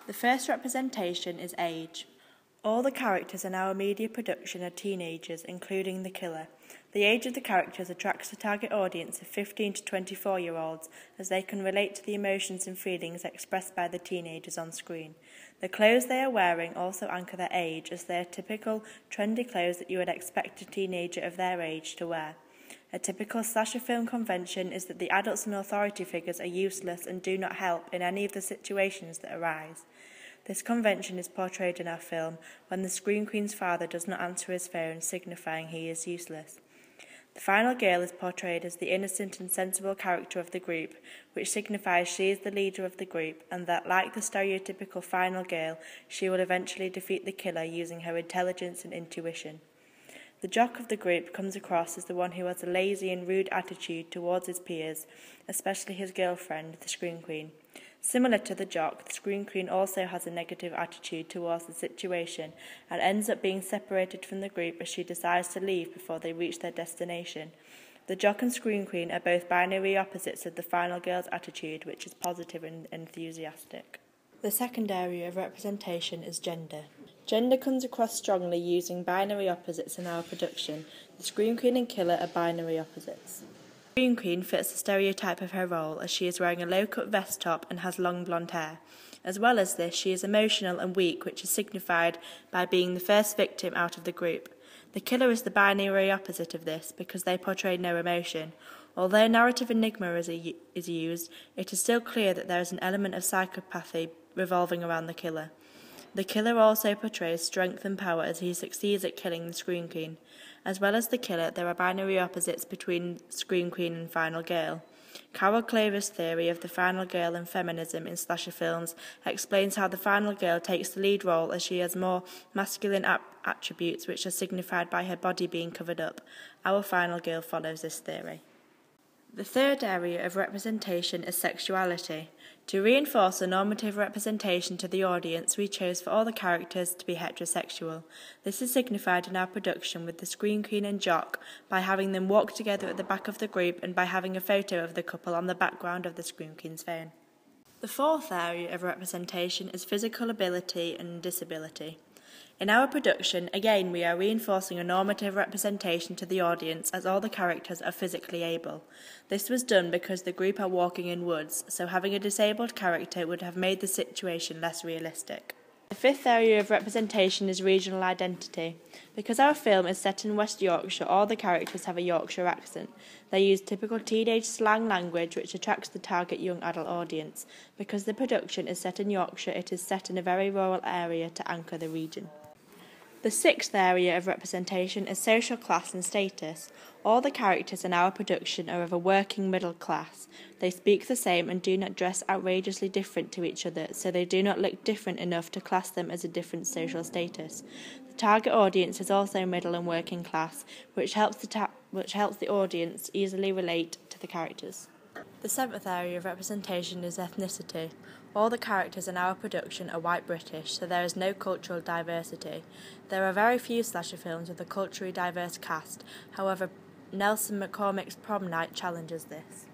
The first representation is age. All the characters in our media production are teenagers, including the killer. The age of the characters attracts the target audience of 15 to 24-year-olds, as they can relate to the emotions and feelings expressed by the teenagers on screen. The clothes they are wearing also anchor their age, as they are typical, trendy clothes that you would expect a teenager of their age to wear. A typical slasher film convention is that the adults and authority figures are useless and do not help in any of the situations that arise. This convention is portrayed in our film when the Scream Queen's father does not answer his phone, signifying he is useless. The final girl is portrayed as the innocent and sensible character of the group, which signifies she is the leader of the group and that, like the stereotypical final girl, she will eventually defeat the killer using her intelligence and intuition. The jock of the group comes across as the one who has a lazy and rude attitude towards his peers, especially his girlfriend, the Scream Queen. Similar to the jock, the Scream Queen also has a negative attitude towards the situation and ends up being separated from the group as she decides to leave before they reach their destination. The jock and Scream Queen are both binary opposites of the final girl's attitude, which is positive and enthusiastic. The second area of representation is gender. Gender comes across strongly using binary opposites in our production. The Scream Queen and killer are binary opposites. The Scream Queen fits the stereotype of her role, as she is wearing a low-cut vest top and has long blonde hair. As well as this, she is emotional and weak, which is signified by being the first victim out of the group. The killer is the binary opposite of this, because they portray no emotion. Although narrative enigma is used, it is still clear that there is an element of psychopathy revolving around the killer. The killer also portrays strength and power as he succeeds at killing the Scream Queen. As well as the killer, there are binary opposites between Scream Queen and Final Girl. Carol Claver's theory of the final girl and feminism in slasher films explains how the final girl takes the lead role, as she has more masculine attributes which are signified by her body being covered up. Our final girl follows this theory. The third area of representation is sexuality. To reinforce a normative representation to the audience, we chose for all the characters to be heterosexual. This is signified in our production with the Scream Queen and jock by having them walk together at the back of the group and by having a photo of the couple on the background of the Scream Queen's phone. The fourth area of representation is physical ability and disability. In our production, again, we are reinforcing a normative representation to the audience, as all the characters are physically able. This was done because the group are walking in woods, so having a disabled character would have made the situation less realistic. The fifth area of representation is regional identity. Because our film is set in West Yorkshire, all the characters have a Yorkshire accent. They use typical teenage slang language which attracts the target young adult audience. Because the production is set in Yorkshire, it is set in a very rural area to anchor the region. The sixth area of representation is social class and status. All the characters in our production are of a working middle class. They speak the same and do not dress outrageously different to each other, so they do not look different enough to class them as a different social status. The target audience is also middle and working class, which helps the audience easily relate to the characters. The seventh area of representation is ethnicity. All the characters in our production are white British, so there is no cultural diversity. There are very few slasher films with a culturally diverse cast, however, Nelson McCormick's Prom Night challenges this.